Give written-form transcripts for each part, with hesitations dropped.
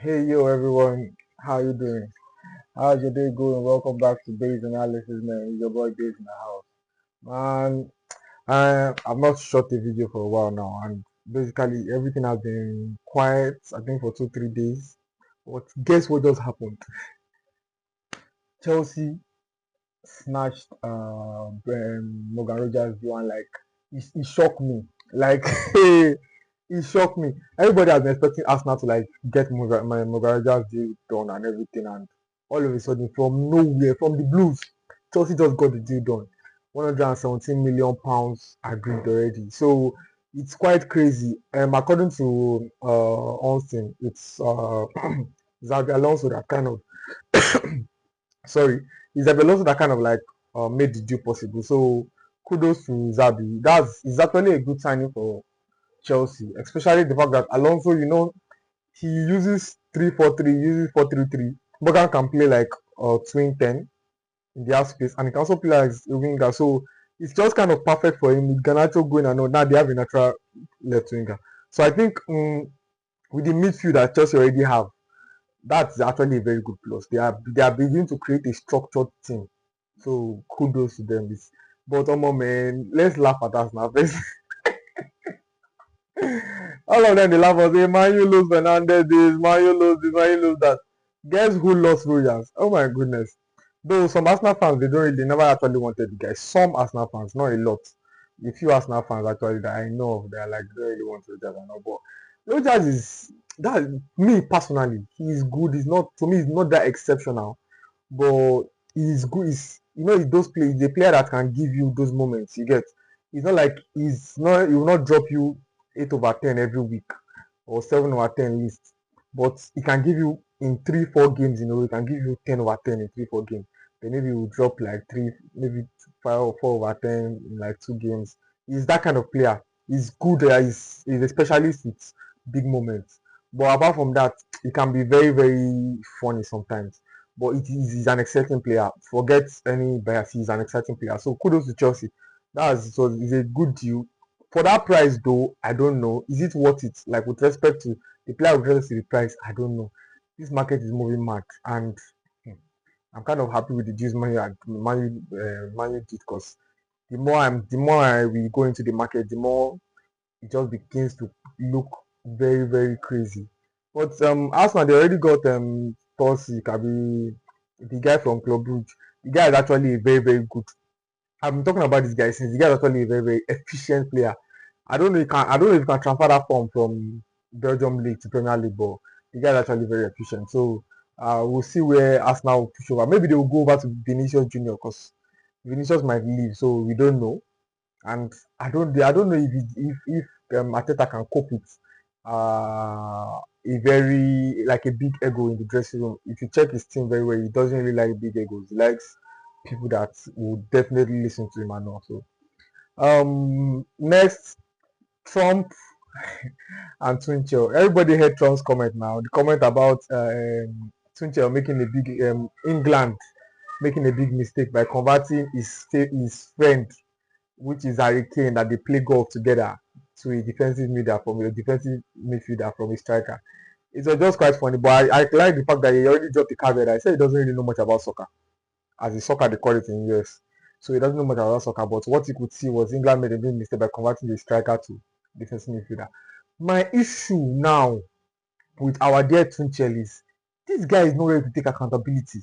Hey yo everyone, how you doing? How's your day going? Welcome back to Base Analysis, man. It's your boy Base in the house. Man, I've not shot a video for a while now, and basically everything has been quiet, I think for 2, 3 days. But guess what just happened? Chelsea snatched Morgan Rogers deal, and like it shocked me. Like it shocked me. Everybody has been expecting Arsenal to like get Morgan Rogers deal done and everything, and all of a sudden from nowhere, from the Blues, Chelsea just got the deal done. £117 million agreed already. So it's quite crazy. According to Austin, it's Xabi Alonso that kind of sorry, it's Xabi Alonso that kind of like made the deal possible. So kudos to Zabi. It's actually a good signing for Chelsea, especially the fact that Alonso, he uses 3-4-3, uses 4-3-3. Morgan can play like twin 10 in the half space, and he can also play as a winger. So it's just kind of perfect for him with Garnacho going and all. Now they have a natural left winger. So I think with the midfield that Chelsea already have, that's actually a very good plus. They are beginning to create a structured team. So kudos to them. But man, let's laugh at us now. All of them they laugh and say, Man, you lose Fernandez this, Man, you lose this, Man, you lose that. Guess who lost Rogers? Oh my goodness. Though some Arsenal fans they never actually wanted the guy. Some Arsenal fans, not a lot. A few Arsenal fans actually that I know of, they're like they don't really want Rogers and all. But Rogers is that me personally, he's good. He's not to me, he's not that exceptional. But he's good. He's those plays, the player that can give you those moments. You get. It's not like he will not drop you 8/10 every week or 7/10 list. But he can give you in 3, 4 games in a row, he can give you 10/10 in 3, 4 games. Then maybe he will drop like three, maybe 5 or 4/10 in like 2 games. He's that kind of player. He's good. He's a specialist with big moments. But apart from that, he can be very, very funny sometimes. But he's an exciting player. Forget any bias. He's an exciting player. So kudos to Chelsea. It's a good deal. For that price though, I don't know. Is it worth it? Like with respect to the player with respect to the price, I don't know. This market is moving mad, and hmm, I'm kind of happy with the deals Manu did, because the more we go into the market, the more it just begins to look very, very crazy. But Arsenal, they already got Tosi Kabi, the guy from Club Brugge. The guy is actually a very, very good. I've been talking about this guy since the guy is actually a very, very efficient player. I don't know if you can transfer that form from Belgium League to Premier League, but the guy is actually very efficient. So we'll see where Arsenal will push over. Maybe they will go over to Vinicius Junior, because Vinicius might leave, so we don't know. And I don't know if Arteta can cope with a very like a big ego in the dressing room. If you check his team very well, he doesn't really like big egos. He likes people that will definitely listen to him and all. So next, Trump and Twinchell. Everybody heard Trump's comment now. The comment about Twinchell making a big England making a big mistake by converting his friend, which is Harry Kane, that they play golf together, to a defensive midfielder from a striker. It was just quite funny, but I like the fact that he already dropped the caveat. I said he doesn't really know much about soccer, as in soccer they call it in US. So he doesn't know much about soccer, but what he could see was England made a big mistake by converting the striker to defensive midfielder. My issue now with our dear Tunchel is this guy is not ready to take accountability.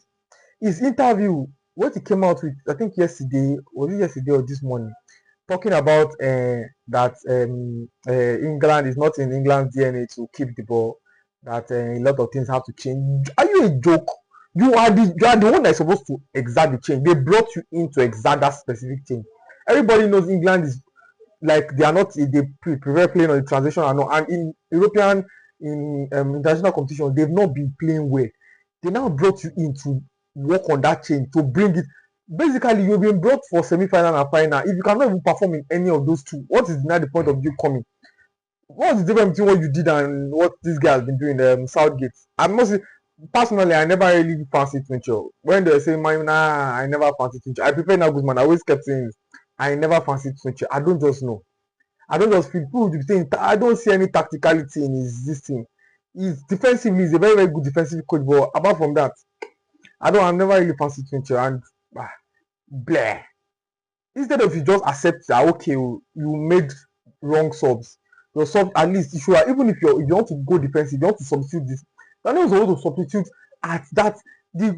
His interview, what he came out with, I think yesterday or this morning, talking about that England is not in England's DNA to keep the ball, that a lot of things have to change. Are you a joke? You are the one that's supposed to exert the change. They brought you in to exert that specific change. Everybody knows England is like they are not they prefer playing on the transition and all. And in European in international competition, they've not been playing well. They now brought you in to work on that change, to bring it. Basically, you've been brought for semi-final and final. If you cannot even perform in any of those two, what is now the point of you coming? What's the difference between what you did and what this guy has been doing? Southgate. I must say, personally, I never really fancied Tuncho. When they say, nah, I never fancied Tuncho. I prefer Nagusman. I always kept saying, I never fancied Tuncho. I don't just know. I don't just feel people saying I don't see any tacticality in his this thing. He's defensively, he's a very, very good defensive coach, but apart from that, I've never really fancied Tuchel and ah, blah. Instead of you just accept that okay, you made wrong subs, your sub at least you should even if you want to go defensive, you want to substitute this. Daniel was supposed to substitute at that the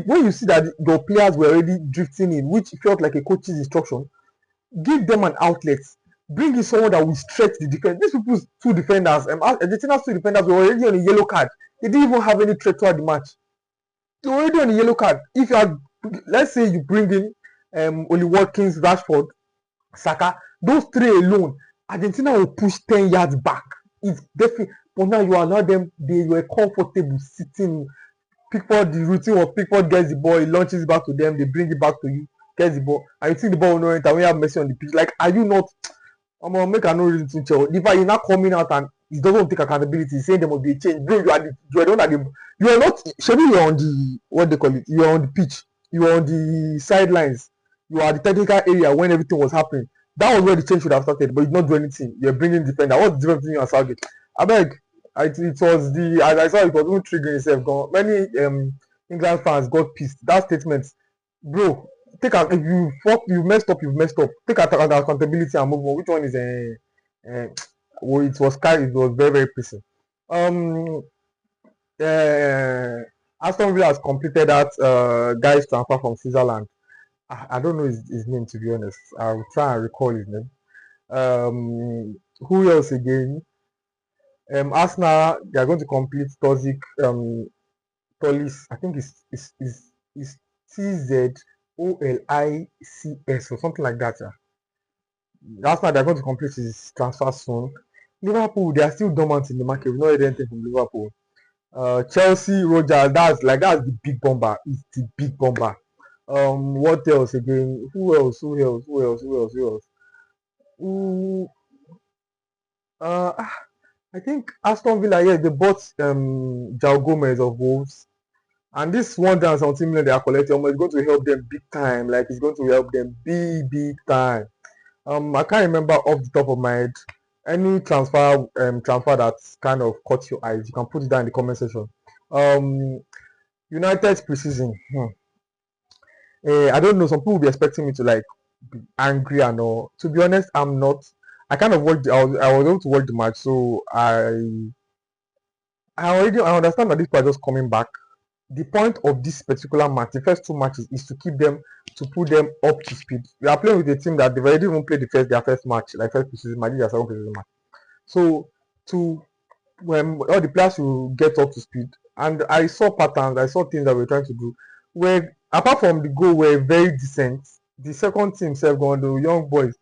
when you see that your players were already drifting in, which felt like a coach's instruction, give them an outlet. Bring in someone that will stretch the defense. These people's two defenders, Argentina's two defenders were already on a yellow card. They didn't even have any threat throughout the match. They were already on a yellow card. If you are, let's say you bring in Oli Watkins, Rashford, Saka, those three alone, Argentina will push 10 yards back. It's definitely, but now you allow them, they were comfortable sitting. Pickford, the routine was Pickford gets the ball, he launches it back to them, they bring it back to you, gets the ball, and you think the ball will not enter when you have Messi on the pitch. Like, are you not? I'm gonna make no reason to tell. The fact he's not coming out and he doesn't take accountability, he's saying there must be a change. Bro, you are the one at the, you are not, Shebi, you are on the, what they call it, you are on the pitch, you are on the sidelines, you are the technical area when everything was happening. That was where the change should have started, but you not do anything. You're bringing defender. What's the difference between you and Southgate? I beg. It was the, as I saw, it was even triggering itself. Many England fans got pissed. That statement, bro. Take if you fuck, you messed up, you've messed up. Take accountability and move on. Which one is well, it was very, very pressing. Um, Aston Villa has completed that guy's transfer from Switzerland. I don't know his name, to be honest. I'll try and recall his name. Who else again? Arsenal, they are going to complete Tozik Tolis. I think it's Tzolics or something like that. Arsenal, they are going to complete his transfer soon. Liverpool, they are still dormant in the market. We've not heard anything from Liverpool. Chelsea, Rogers, that's the big bomber. It's the big bomber. What else again? Who else? I think Aston Villa, yes, they bought João Gomez of Wolves. And this 170 million they are collecting is going to help them big time. Like, it's going to help them big time. I can't remember off the top of my head any transfer that's kind of caught your eyes. You can put it down in the comment section. United's preseason. I don't know. Some people will be expecting me to like be angry and all. To be honest, I'm not. I kind of watched. I was able to watch the match, so I understand that these players are just coming back. The point of this particular match, the first two matches, is to keep them, to put them up to speed. We are playing with a team that they've already even played their first match, like first preseason match, their second preseason match. So to when all the players will get up to speed, and I saw patterns, I saw things that we're trying to do, where apart from the goal were very decent. The second team, self going the young boys,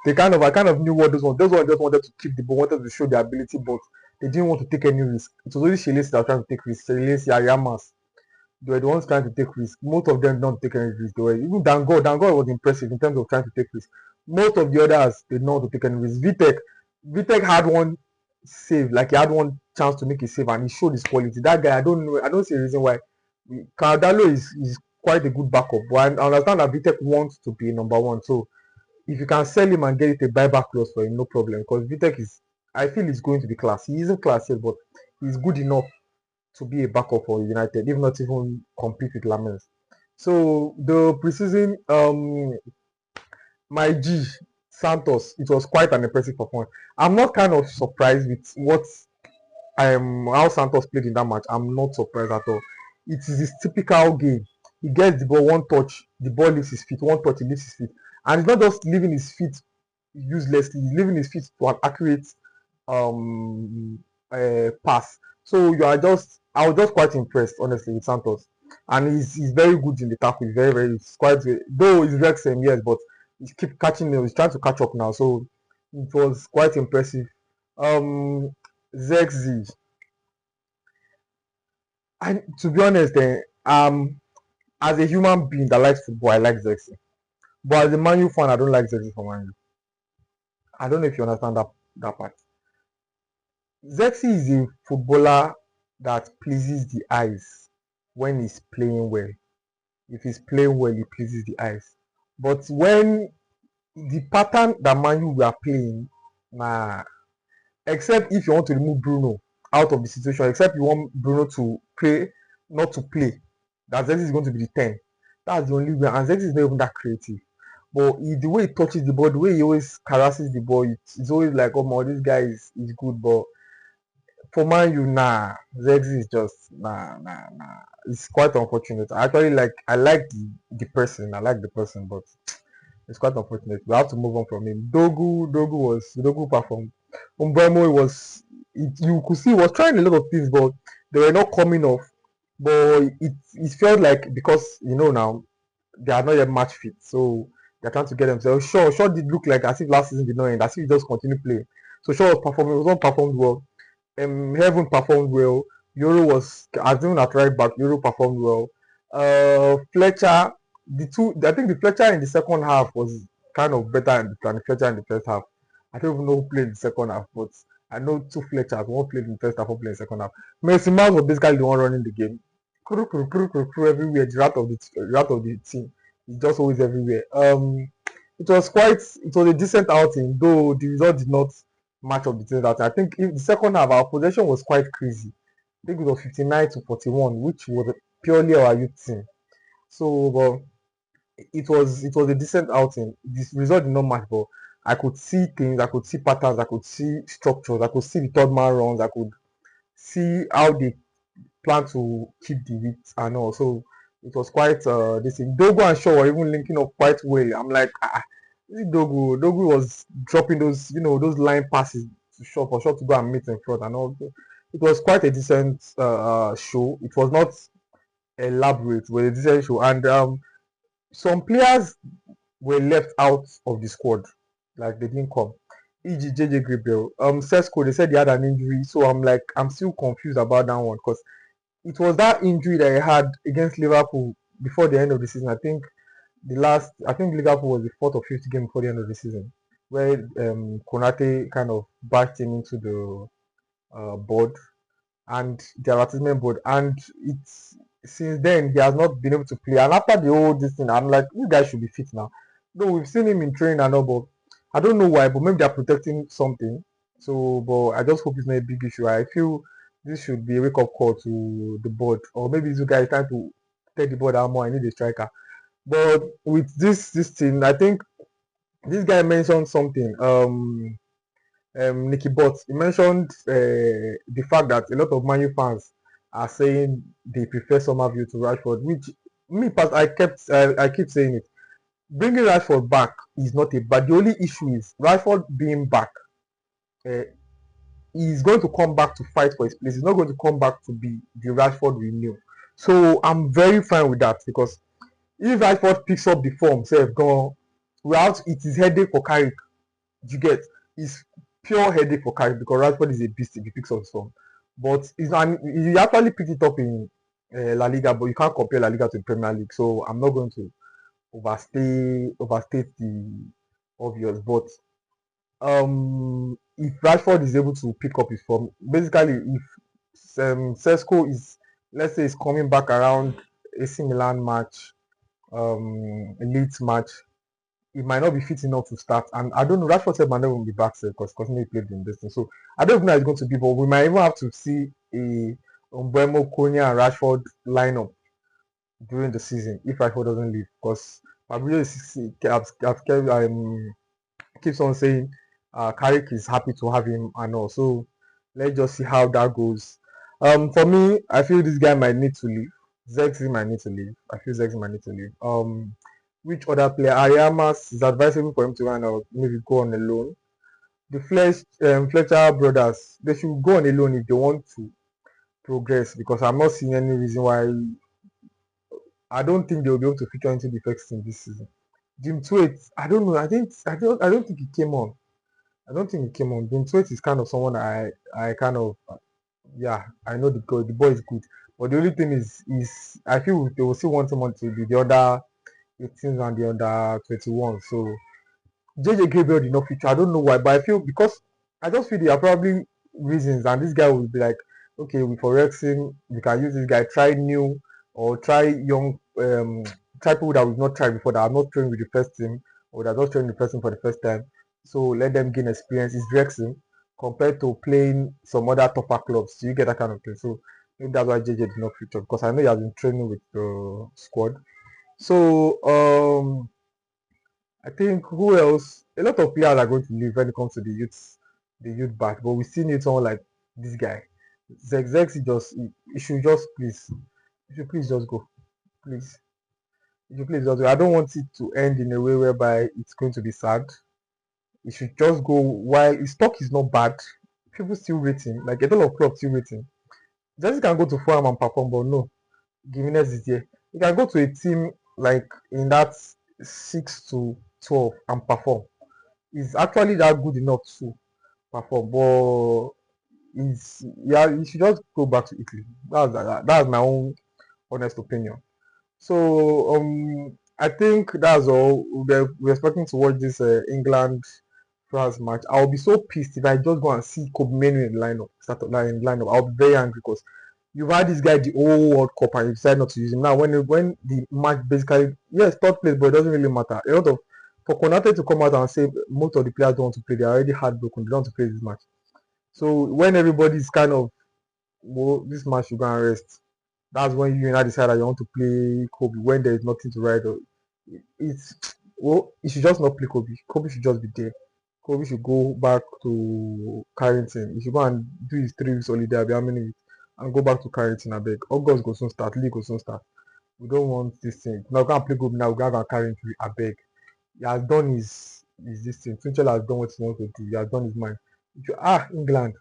I kind of knew what those ones. Those ones just wanted to keep the ball, wanted to show their ability, but they didn't want to take any risk. It was only Shilesi that was trying to take risks. Shilesi, Ayamas, they were the ones trying to take risks. Most of them don't take any risks. They were even Dango was impressive in terms of trying to take risks. Most of the others did not want to take any risks. Vitek had one save, like he had one chance to make a save, and he showed his quality. That guy, I don't see a reason why. Cardallo is quite a good backup, but I understand that Vitek wants to be number one. So if you can sell him and get it a buyback clause for him, no problem. Because Vitek I feel he's going to be class. He isn't class yet, but he's good enough to be a backup for United, if not even compete with Lamens. So the preseason, my G Santos, it was quite an impressive performance. I'm not kind of surprised with how Santos played in that match. I'm not surprised at all. It is his typical game. He gets the ball, one touch, the ball leaves his feet, one touch, he leaves his feet. And he's not just leaving his feet uselessly, he's leaving his feet to an accurate pass. So I was just quite impressed, honestly, with Santos. And he's very good in the tackle. He's very, very, he's quite, though he's Wrexham, yes, but he's keep catching, he's trying to catch up now. So it was quite impressive. Zexy. And to be honest, as a human being that likes football, I like Zexy. But as a Man U fan, I don't like Zexy for Man U. I don't know if you understand that part. Zexy is a footballer that pleases the eyes when he's playing well. If he's playing well, he pleases the eyes. But when the pattern that Man U were playing, nah, except if you want to remove Bruno out of the situation, except you want Bruno to play, not to play. That Zexi is going to be the 10. That's the only way. And Zexi is not even that creative. But the way he touches the ball, the way he always harasses the ball, it's always like, oh my, this guy is good. But for Man U, nah, Zexi is just nah. It's quite unfortunate. I like the person. I like the person, but it's quite unfortunate. We have to move on from him. Dogu performed. Umbremo you could see he was trying a lot of things, but they were not coming off. But it felt like, because now they are not yet match fit, so they're trying to get themselves. Shaw did look like as if last season did not end, as if he just continue playing. So Shaw was performing, was not performed well. Heaven performed well. Euro was, as even at right back, Euro performed well. Fletcher, I think the Fletcher in the second half was kind of better than the Fletcher in the first half. I don't even know who played in the second half, but I know two Fletchers, one played in the first half, one played in the second half. Mason Mount was basically the one running the game. Everywhere, the rat of the team. He's just always everywhere. It was a decent outing, though the result did not match up the things that I think. In the second half, our possession was quite crazy. I think it was 59-41, which was purely our youth team. So, but it was a decent outing. This result did not match, but I could see things, I could see patterns, I could see structures, I could see the third man runs, I could see how they plan to keep the width and all. So it was quite this thing. Dogo and Shaw were even linking up quite well. I'm like, Dogo was dropping those line passes to Shaw for Shaw to go and meet in front and all. It was quite a decent show. It was not elaborate, but a decent show. And some players were left out of the squad, like they didn't come. E.g. JJ Gabriel, Sesko, they said he had an injury, so I'm still confused about that one, because it was that injury that he had against Liverpool before the end of the season. I think Liverpool was the fourth or fifth game before the end of the season, where Konate kind of bashed him into the board and the advertisement board, and it's since then he has not been able to play. And after the whole this thing, I'm like, you guys should be fit now. Though we've seen him in training and all, but I don't know why. But maybe they're protecting something. So, but I just hope it's not a big issue. I feel this should be a wake up call to the board, or maybe this guy is trying to take the board out more. I need a striker. But with this thing, I think this guy mentioned something. Nicky Butt, he mentioned the fact that a lot of Man U fans are saying they prefer Somerville to Rashford, which I keep saying it. Bringing Rashford back is not a bad. The only issue is Rashford being back. Uh, he's going to come back to fight for his place. He's not going to come back to be the Rashford we knew. So I'm very fine with that, because if Rashford picks up the form, say gone, it is headache for Carrick. You get, it's pure headache for Carrick, because Rashford is a beast if he picks up his form. But he actually picked it up in La Liga, but you can't compare La Liga to the Premier League. So I'm not going to overstate the obvious. But if Rashford is able to pick up his form, basically if Sesko let's say, is coming back around AC Milan match, Leeds match, he might not be fit enough to start. And I don't know, Rashford said might not even be back because he played in this thing. So I don't even know how it's going to be, but we might even have to see a Mbeumo, Konya, and Rashford lineup during the season if Rashford doesn't leave, because Fabrizio keeps on saying Carrick is happy to have him and all. So let's just see how that goes. For me, I feel this guy might need to leave. Zexi might need to leave. I feel Zexi might need to leave. Which other player? Ariamas is advisable for him to run out, maybe go on a loan. The Fletcher brothers, they should go on a loan if they want to progress, because I'm not seeing any reason why. I don't think they'll be able to feature into the first team this season. Jim Tweet, I don't know. I don't think he came on. I don't think he came on. Jim Tweet is kind of someone I kind of, yeah, I know the boy is good. But the only thing is I feel they will still want someone to be the other 18s and the under 21. So JJ Gabriel did not feature. I don't know why, but I just feel there are probably reasons, and this guy will be like, okay, we forex him. We can use this guy. Try new or try young, try people that we've not tried before, that are not trained with the first team, or that are not trained the first team for the first time. So let them gain experience. It's Wrexham. compared to playing some other tougher clubs. You get that kind of thing. So maybe that's why JJ did not feature because I know he has been training with the squad. So I think who else? A lot of players are going to leave when it comes to the youth batch, but we still need someone like this guy. Zex, he should just please, he should please just go, please. He should please just go. I don't want it to end in a way whereby it's going to be sad. He should just go while his stock is not bad. People still rate him. Like a lot of clubs still rate him. Just can go to Fulham and perform, but no, Gimenez is here. You can go to a team like in that 6 to 12 and perform. He's actually that good enough to perform, but yeah, he should just go back to Italy. That's my own honest opinion. So I think that's all. We're expecting to watch this England France match. I'll be so pissed if I just go and see Kobe Menu in the lineup, start line in the lineup. I'll be very angry because you've had this guy the whole World Cup and you decide not to use him. Now when the match basically yes third place, but it doesn't really matter. A lot of for Konate to come out and say most of the players don't want to play, they're already heartbroken. They don't want to play this match. So when everybody's kind of well, this match you go and rest. That's when you now decide that you want to play Kobe when there is nothing to write. It's well, you should just not play Kobe. Kobe should just be there. Kobe should go back to Carrington. He should go and do his 3 weeks holiday, how many weeks, and go back to Carrington. I beg. August go soon start. League go soon start. We don't want this thing. Now we can't play Kobe now. We can't Carrington. I beg. He has done his this thing. Tuchel has done what he wants to do. He has done his mind. England.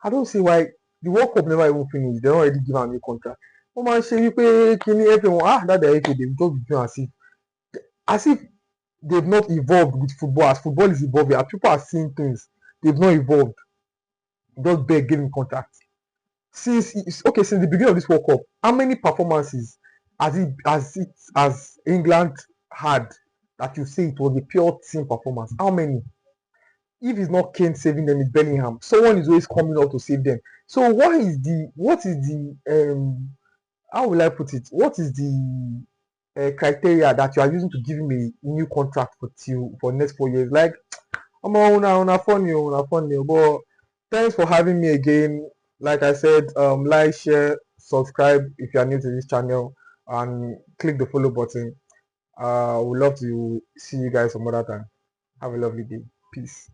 I don't see why the World Cup never even finished. They already give am a new contract. Wọ́n máa ń ṣe wípé kíní everyone that their AK dey just be doing as if they've not evolved with football as football is evolving as people are seeing things they've not evolved. Just beg give him contract. Since the beginning of this World Cup, how many performances has England had that you say it was a pure team performance? How many? If it's not Kane saving them, it's Bellingham. Someone is always coming up to save them. So what is the how will I put it? What is the criteria that you are using to give him a new contract for next 4 years? Like I'm on funny, but thanks for having me again. Like I said, like, share, subscribe if you are new to this channel, and click the follow button. Would love to see you guys some other time. Have a lovely day. Peace.